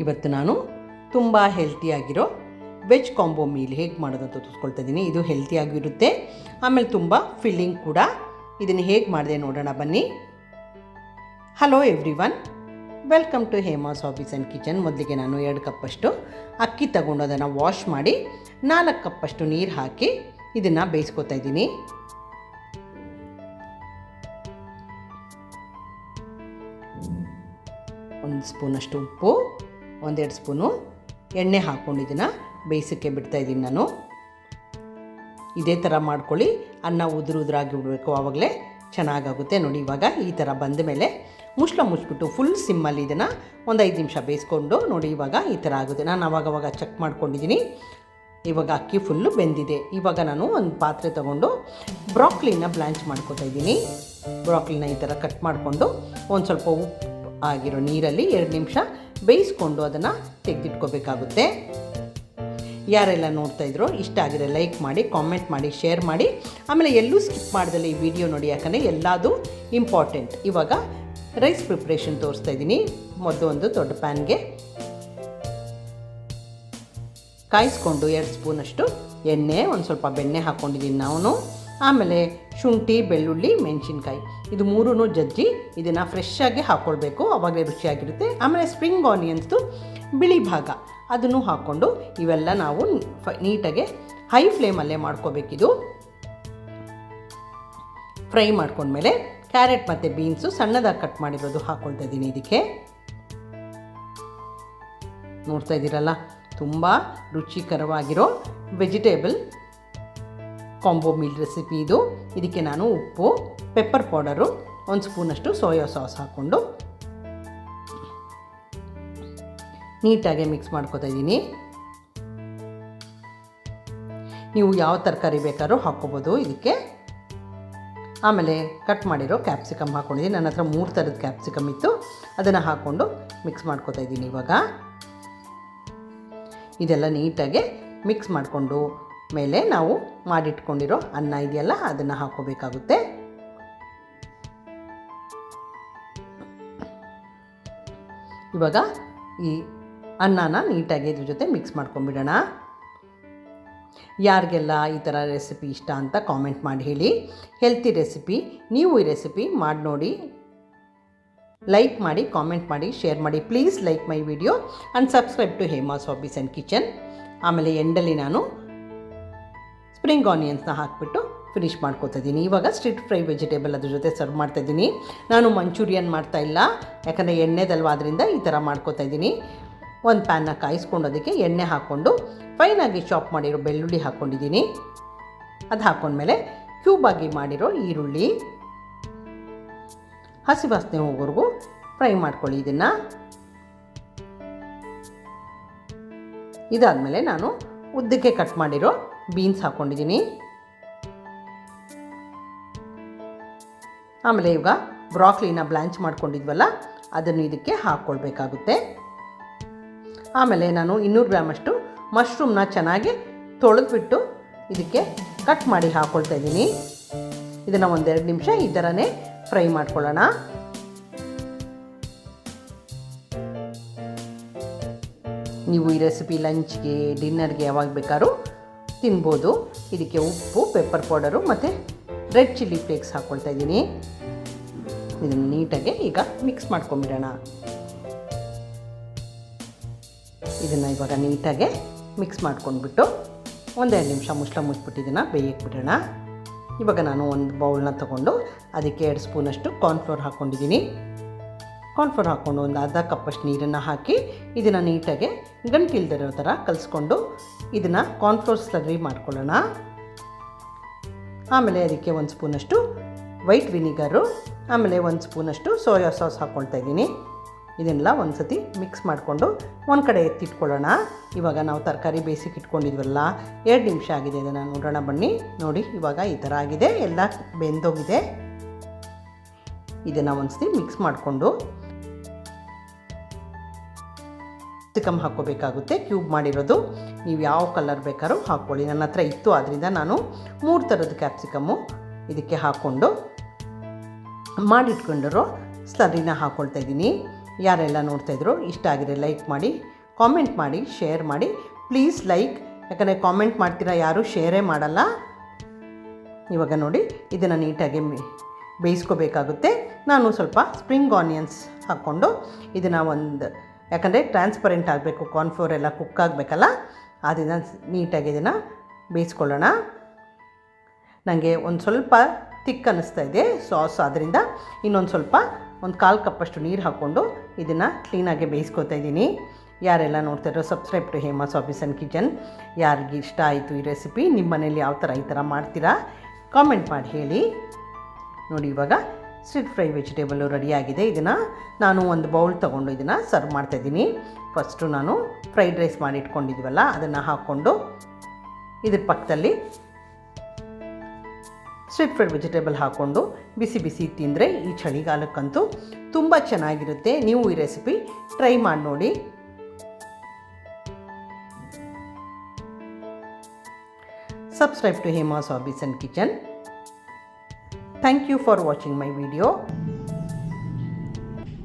ಇವತ್ತು ನಾನು ತುಂಬ ಹೆಲ್ತಿಯಾಗಿರೋ ವೆಜ್ ಕಾಂಬೋ ಮೀಲ್ ಹೇಗೆ ಮಾಡೋದು ಅಂತ ತೋರಿಸ್ಕೊಳ್ತಾ ಇದ್ದೀನಿ. ಇದು ಹೆಲ್ತಿಯಾಗಿರುತ್ತೆ, ಆಮೇಲೆ ತುಂಬ ಫಿಲ್ಲಿಂಗ್ ಕೂಡ. ಇದನ್ನು ಹೇಗೆ ಮಾಡಿದೆ ನೋಡೋಣ ಬನ್ನಿ. Hello everyone, welcome to Hema's hobbies and kitchen. ಮೊದಲಿಗೆ ನಾನು 2 ಕಪ್ಪಷ್ಟು ಅಕ್ಕಿ ತಗೊಂಡು ಅದನ್ನು ವಾಶ್ ಮಾಡಿ 4 ಕಪ್ಪಷ್ಟು ನೀರು ಹಾಕಿ ಇದನ್ನು ಬೇಯಿಸ್ಕೊತಾ ಇದ್ದೀನಿ. ಒಂದು ಸ್ಪೂನಷ್ಟು ಉಪ್ಪು, 1-2 ಸ್ಪೂನು ಎಣ್ಣೆ ಹಾಕ್ಕೊಂಡು ಇದನ್ನು ಬೇಯಿಸೋಕ್ಕೆ ಬಿಡ್ತಾಯಿದ್ದೀನಿ ನಾನು. ಇದೇ ಥರ ಮಾಡ್ಕೊಳ್ಳಿ, ಅನ್ನ ಉದುರಾಗಿ ಬಿಡಬೇಕು, ಆವಾಗಲೇ ಚೆನ್ನಾಗಾಗುತ್ತೆ. ನೋಡಿ, ಇವಾಗ ಈ ಥರ ಬಂದ ಮೇಲೆ ಮುಚ್ಚಿಬಿಟ್ಟು ಫುಲ್ ಸಿಮ್ಮಲ್ಲಿ ಇದನ್ನು ಒಂದು 5 ನಿಮಿಷ ಬೇಯಿಸ್ಕೊಂಡು ನೋಡಿ, ಇವಾಗ ಈ ಥರ ಆಗುತ್ತೆ. ನಾನು ಆವಾಗವಾಗ ಚೆಕ್ ಮಾಡ್ಕೊಂಡಿದ್ದೀನಿ. ಇವಾಗ ಅಕ್ಕಿ ಫುಲ್ಲು ಬೆಂದಿದೆ. ಇವಾಗ ನಾನು ಒಂದು ಪಾತ್ರೆ ತೊಗೊಂಡು ಬ್ರಾಕ್ಲಿನ ಬ್ಲ್ಯಾಂಚ್ ಮಾಡ್ಕೊತಾ ಇದ್ದೀನಿ. ಬ್ರಾಕ್ಲಿನ ಈ ಥರ ಕಟ್ ಮಾಡಿಕೊಂಡು ಒಂದು ಸ್ವಲ್ಪ ಉಪ್ಪು ಆಗಿರೋ ನೀರಲ್ಲಿ 2 ನಿಮಿಷ ಬೇಯಿಸ್ಕೊಂಡು ಅದನ್ನು ತೆಗೆದಿಟ್ಕೋಬೇಕಾಗುತ್ತೆ. ಯಾರೆಲ್ಲ ನೋಡ್ತಾ ಇದ್ರು ಇಷ್ಟ ಆಗಿದ್ರೆ ಲೈಕ್ ಮಾಡಿ, ಕಾಮೆಂಟ್ ಮಾಡಿ, ಶೇರ್ ಮಾಡಿ. ಆಮೇಲೆ ಎಲ್ಲೂ ಸ್ಕಿಪ್ ಮಾಡ್ದಲ್ಲ ಈ ವಿಡಿಯೋ ನೋಡಿ, ಯಾಕಂದರೆ ಎಲ್ಲದೂ ಇಂಪಾರ್ಟೆಂಟ್. ಇವಾಗ ರೈಸ್ ಪ್ರಿಪ್ರೇಷನ್ ತೋರಿಸ್ತಾ ಇದ್ದೀನಿ. ಮೊದಲು ಒಂದು ದೊಡ್ಡ ಪ್ಯಾನ್ಗೆ ಕಾಯಿಸ್ಕೊಂಡು 2 ಸ್ಪೂನಷ್ಟು ಎಣ್ಣೆ, ಒಂದು ಸ್ವಲ್ಪ ಬೆಣ್ಣೆ ಹಾಕ್ಕೊಂಡಿದ್ದೀನಿ ನಾನು. ಆಮೇಲೆ ಶುಂಠಿ, ಬೆಳ್ಳುಳ್ಳಿ, ಮೆಣಸಿನ್ಕಾಯಿ ಇದು 3 ಜಜ್ಜಿ ಇದನ್ನು ಫ್ರೆಶ್ಶಾಗಿ ಹಾಕ್ಕೊಳ್ಬೇಕು, ಆವಾಗಲೇ ರುಚಿಯಾಗಿರುತ್ತೆ. ಆಮೇಲೆ ಸ್ಪ್ರಿಂಗ್ ಆನಿಯನ್ಸ್ದು ಬಿಳಿ ಭಾಗ ಅದನ್ನು ಹಾಕ್ಕೊಂಡು ಇವೆಲ್ಲ ನಾವು ನೀಟಾಗಿ ಹೈ ಫ್ಲೇಮಲ್ಲೇ ಮಾಡ್ಕೋಬೇಕಿದು. ಫ್ರೈ ಮಾಡ್ಕೊಂಡ್ಮೇಲೆ ಕ್ಯಾರೆಟ್ ಮತ್ತು ಬೀನ್ಸು ಸಣ್ಣದಾಗಿ ಕಟ್ ಮಾಡಿರೋದು ಹಾಕ್ಕೊಳ್ತಾ ಇದ್ದೀನಿ ಇದಕ್ಕೆ. ನೋಡ್ತಾ ಇದ್ದೀರಲ್ಲ, ತುಂಬ ರುಚಿಕರವಾಗಿರೋ ವೆಜಿಟೇಬಲ್ ಕಾಂಬೋ ಮೀಲ್ ರೆಸಿಪಿ ಇದು. ಇದಕ್ಕೆ ನಾನು ಉಪ್ಪು, ಪೆಪ್ಪರ್ ಪೌಡರು, 1 ಸ್ಪೂನಷ್ಟು ಸೋಯಾ ಸಾಸ್ ಹಾಕ್ಕೊಂಡು ನೀಟಾಗಿ ಮಿಕ್ಸ್ ಮಾಡ್ಕೊತಾ ಇದ್ದೀನಿ. ನೀವು ಯಾವ ತರಕಾರಿ ಬೇಕಾದ್ರೂ ಹಾಕ್ಕೋಬೋದು ಇದಕ್ಕೆ. ಆಮೇಲೆ ಕಟ್ ಮಾಡಿರೋ ಕ್ಯಾಪ್ಸಿಕಮ್ ಹಾಕ್ಕೊಂಡಿದ್ದೀನಿ. ನನ್ನ ಹತ್ರ 3 ಥರದ ಕ್ಯಾಪ್ಸಿಕಮ್ ಇತ್ತು, ಅದನ್ನು ಹಾಕ್ಕೊಂಡು ಮಿಕ್ಸ್ ಮಾಡ್ಕೊತಾ ಇದ್ದೀನಿ. ಇವಾಗ ಇದೆಲ್ಲ ನೀಟಾಗಿ ಮಿಕ್ಸ್ ಮಾಡಿಕೊಂಡು ಮೇಲೆ ನಾವು ಮಾಡಿಟ್ಕೊಂಡಿರೋ ಅನ್ನ ಇದೆಯಲ್ಲ ಅದನ್ನು ಹಾಕ್ಕೋಬೇಕಾಗುತ್ತೆ. ಇವಾಗ ಈ ಅನ್ನನ ನೀಟಾಗಿ ಇದ್ರ ಜೊತೆ ಮಿಕ್ಸ್ ಮಾಡ್ಕೊಂಬಿಡೋಣ. ಯಾರಿಗೆಲ್ಲ ಈ ಥರ ರೆಸಿಪಿ ಇಷ್ಟ ಅಂತ ಕಾಮೆಂಟ್ ಮಾಡಿ ಹೇಳಿ. ಹೆಲ್ತಿ ರೆಸಿಪಿ, ನೀವು ಈ ರೆಸಿಪಿ ಮಾಡಿ ನೋಡಿ. ಲೈಕ್ ಮಾಡಿ, ಕಾಮೆಂಟ್ ಮಾಡಿ, ಶೇರ್ ಮಾಡಿ. Please like my video and subscribe to Hema's hobbies and kitchen. ಆಮೇಲೆ ಎಂಡಲ್ಲಿ ನಾನು ಸ್ಪ್ರಿಂಗ್ ಆನಿಯನ್ಸ್ನ ಹಾಕಿಬಿಟ್ಟು ಫಿನಿಷ್ ಮಾಡ್ಕೊತಾ ಇದ್ದೀನಿ. ಇವಾಗ ಸ್ಟ್ರೀಟ್ ಫ್ರೈ ವೆಜಿಟೇಬಲ್ ಅದ್ರ ಜೊತೆ ಸರ್ವ್ ಮಾಡ್ತಾಯಿದ್ದೀನಿ. ನಾನು ಮಂಚೂರಿಯನ್ ಮಾಡ್ತಾಯಿಲ್ಲ, ಯಾಕಂದರೆ ಎಣ್ಣೆದಲ್ವ, ಅದರಿಂದ ಈ ಥರ ಮಾಡ್ಕೊತಾ ಇದ್ದೀನಿ. ಒಂದು ಪ್ಯಾನ್ನ ಕಾಯಿಸ್ಕೊಂಡು ಅದಕ್ಕೆ ಎಣ್ಣೆ ಹಾಕ್ಕೊಂಡು ಫೈನಾಗಿ ಚಾಪ್ ಮಾಡಿರೋ ಬೆಳ್ಳುಳ್ಳಿ ಹಾಕ್ಕೊಂಡಿದ್ದೀನಿ. ಅದು ಹಾಕ್ಕೊಂಡ್ಮೇಲೆ ಕ್ಯೂಬಾಗಿ ಮಾಡಿರೋ ಈರುಳ್ಳಿ, ಹಸಿ ವಾಸನೆ ಹೋಗೋವರೆಗೂ ಫ್ರೈ ಮಾಡ್ಕೊಳ್ಳಿ ಇದನ್ನು. ಇದಾದಮೇಲೆ ನಾನು ಉದ್ದಕ್ಕೆ ಕಟ್ ಮಾಡಿರೋ ಬೀನ್ಸ್ ಹಾಕ್ಕೊಂಡಿದ್ದೀನಿ. ಆಮೇಲೆ ಈಗ ಬ್ರಾಕ್ಲಿನ ಬ್ಲ್ಯಾಂಚ್ ಮಾಡ್ಕೊಂಡಿದ್ವಲ್ಲ ಅದನ್ನು ಇದಕ್ಕೆ ಹಾಕ್ಕೊಳ್ಬೇಕಾಗುತ್ತೆ. ಆಮೇಲೆ ನಾನು 200 ಗ್ರಾಮಷ್ಟು ಮಶ್ರೂಮ್ನ ಚೆನ್ನಾಗಿ ತೊಳೆದ್ಬಿಟ್ಟು ಇದಕ್ಕೆ ಕಟ್ ಮಾಡಿ ಹಾಕ್ಕೊಳ್ತಾ ಇದ್ದೀನಿ. ಇದನ್ನು 1-2 ನಿಮಿಷ ಈ ಥರನೇ ಫ್ರೈ ಮಾಡ್ಕೊಳ್ಳೋಣ. ನೀವು ಈ ರೆಸಿಪಿ ಲಂಚ್ಗೆ, ಡಿನ್ನರ್ಗೆ ಯಾವಾಗ ಬೇಕಾದ್ರೂ ತಿನ್ಬೋದು. ಇದಕ್ಕೆ ಉಪ್ಪು, ಪೆಪ್ಪರ್ ಪೌಡರು ಮತ್ತು ರೆಡ್ ಚಿಲ್ಲಿ ಫ್ಲೇಕ್ಸ್ ಹಾಕ್ಕೊಳ್ತಾ ಇದ್ದೀನಿ. ಇದನ್ನು ನೀಟಾಗಿ ಈಗ ಮಿಕ್ಸ್ ಮಾಡ್ಕೊಂಬಿಡೋಣ. ಇದನ್ನು ಇವಾಗ ನೀಟಾಗಿ ಮಿಕ್ಸ್ ಮಾಡ್ಕೊಂಡ್ಬಿಟ್ಟು 1-2 ನಿಮಿಷ ಮುಚ್ಚಿಬಿಟ್ಟು ಇದನ್ನು ಬೇಯಕ್ಕೆ ಬಿಡೋಣ. ಇವಾಗ ನಾನು ಒಂದು ಬೌಲ್ನ ತೊಗೊಂಡು ಅದಕ್ಕೆ 2 ಸ್ಪೂನಷ್ಟು ಕಾರ್ನ್ಫ್ಲೋರ್ ಹಾಕ್ಕೊಂಡಿದ್ದೀನಿ. ಕಾರ್ನ್ಫ್ಲೋರ್ ಹಾಕ್ಕೊಂಡು ಒಂದು ಅರ್ಧ ಕಪ್ಪಷ್ಟು ನೀರನ್ನು ಹಾಕಿ ಇದನ್ನು ನೀಟಾಗಿ ಗಂಟಿಲ್ದಿರೋ ಥರ ಕಲಿಸ್ಕೊಂಡು ಇದನ್ನು ಕಾರ್ನ್ಫ್ಲೋರ್ ಸ್ಲರ್ರಿ ಮಾಡ್ಕೊಳ್ಳೋಣ. ಆಮೇಲೆ ಅದಕ್ಕೆ 1 ಸ್ಪೂನಷ್ಟು ವೈಟ್ ವಿನಿಗರು, ಆಮೇಲೆ 1 ಸ್ಪೂನಷ್ಟು ಸೋಯಾ ಸಾಸ್ ಹಾಕ್ಕೊಳ್ತಾ ಇದ್ದೀನಿ. ಇದನ್ನೆಲ್ಲ ಒಂದು ಸತಿ ಮಿಕ್ಸ್ ಮಾಡಿಕೊಂಡು ಒಂದು ಕಡೆ ಎತ್ತಿಟ್ಕೊಳ್ಳೋಣ. ಇವಾಗ ನಾವು ತರಕಾರಿ ಬೇಯಿಸಿಕ್ಕೆ ಇಟ್ಕೊಂಡಿದ್ವಲ್ಲ, 2 ನಿಮಿಷ ಆಗಿದೆ. ಇದನ್ನು ನೋಡೋಣ ಬನ್ನಿ. ನೋಡಿ, ಇವಾಗ ಈ ಥರ ಆಗಿದೆ, ಎಲ್ಲ ಬೆಂದೋಗಿದೆ. ಇದನ್ನು ಒಂದು ಸತಿ ಮಿಕ್ಸ್ ಮಾಡಿಕೊಂಡು ಕ್ಯಾಪ್ಸಿಕಮ್ ಹಾಕ್ಕೋಬೇಕಾಗುತ್ತೆ. ಕ್ಯೂಬ್ ಮಾಡಿರೋದು ನೀವು ಯಾವ ಕಲರ್ ಬೇಕಾದ್ರೂ ಹಾಕ್ಕೊಳ್ಳಿ. ನನ್ನ ಹತ್ರ ಇತ್ತು, ಆದ್ದರಿಂದ ನಾನು 3 ಥರದ ಕ್ಯಾಪ್ಸಿಕಮ್ಮು ಇದಕ್ಕೆ ಹಾಕ್ಕೊಂಡು ಮಾಡಿಟ್ಕೊಂಡಿರೋ ಸ್ಲರಿನ ಹಾಕ್ಕೊಳ್ತಾ ಇದ್ದೀನಿ. ಯಾರೆಲ್ಲ ನೋಡ್ತಾಯಿದ್ರು ಇಷ್ಟ ಆಗಿದೆ ಲೈಕ್ ಮಾಡಿ, ಕಾಮೆಂಟ್ ಮಾಡಿ, ಶೇರ್ ಮಾಡಿ. ಪ್ಲೀಸ್ ಲೈಕ್, ಯಾಕಂದರೆ ಕಾಮೆಂಟ್ ಮಾಡ್ತೀರಾ, ಯಾರೂ ಶೇರೇ ಮಾಡಲ್ಲ. ಇವಾಗ ನೋಡಿ ಇದನ್ನು ನೀಟಾಗಿ ಬೇಯಿಸ್ಕೋಬೇಕಾಗುತ್ತೆ. ನಾನು ಸ್ವಲ್ಪ ಸ್ಪ್ರಿಂಗ್ ಆನಿಯನ್ಸ್ ಹಾಕ್ಕೊಂಡು ಇದನ್ನು ಯಾಕಂದರೆ ಟ್ರಾನ್ಸ್ಪರೆಂಟ್ ಆಗಬೇಕು, ಕಾರ್ನ್ಫ್ಲೋರ್ ಎಲ್ಲ ಕುಕ್ ಆಗಬೇಕಲ್ಲ, ಅದನ್ನು ನೀಟಾಗಿ ಇದನ್ನು ಬೇಯಿಸ್ಕೊಳ್ಳೋಣ. ನನಗೆ ಒಂದು ಸ್ವಲ್ಪ ತಿಕ್ ಅನ್ನಿಸ್ತಾ ಇದೆ ಸಾಸ್, ಆದ್ದರಿಂದ ಇನ್ನೊಂದು ಸ್ವಲ್ಪ ಒಂದು 1/4 ಕಪ್ಪಷ್ಟು ನೀರು ಹಾಕ್ಕೊಂಡು ಇದನ್ನು ಕ್ಲೀನಾಗಿ ಬೇಯಿಸ್ಕೊತಾ ಇದ್ದೀನಿ. ಯಾರೆಲ್ಲ ನೋಡ್ತಾಯಿರೋ subscribe to Hema's hobbies and kitchen. ಯಾರಿಗೆ ಇಷ್ಟ ಆಯಿತು ಈ ರೆಸಿಪಿ, ನಿಮ್ಮ ಮನೇಲಿ ಯಾವ ಥರ ಈ ಥರ ಮಾಡ್ತೀರಾ ಕಾಮೆಂಟ್ ಮಾಡಿ ಹೇಳಿ. ನೋಡಿ ಇವಾಗ ಸ್ಟಿರ್ ಫ್ರೈ ವೆಜಿಟೇಬಲ್ಲು ರೆಡಿಯಾಗಿದೆ. ಇದನ್ನು ನಾನು ಒಂದು ಬೌಲ್ ತೊಗೊಂಡು ಇದನ್ನು ಸರ್ವ್ ಮಾಡ್ತಾಯಿದ್ದೀನಿ. ಫಸ್ಟು ನಾನು ಫ್ರೈಡ್ ರೈಸ್ ಮಾಡಿ ಇಟ್ಕೊಂಡಿದ್ದೀವಲ್ಲ ಅದನ್ನು ಹಾಕ್ಕೊಂಡು ಇದ್ರ ಪಕ್ಕದಲ್ಲಿ ಸ್ಟಿರ್ ಫ್ರೈಡ್ ವೆಜಿಟೇಬಲ್ ಹಾಕ್ಕೊಂಡು ಬಿಸಿ ಬಿಸಿ ತಿಂದರೆ ಈ ಚಳಿಗಾಲಕ್ಕಂತೂ ತುಂಬ ಚೆನ್ನಾಗಿರುತ್ತೆ. ನೀವು ಈ ರೆಸಿಪಿ ಟ್ರೈ ಮಾಡಿ ನೋಡಿ. Subscribe to Hema's Hobbies and Kitchen. Thank you for watching my video.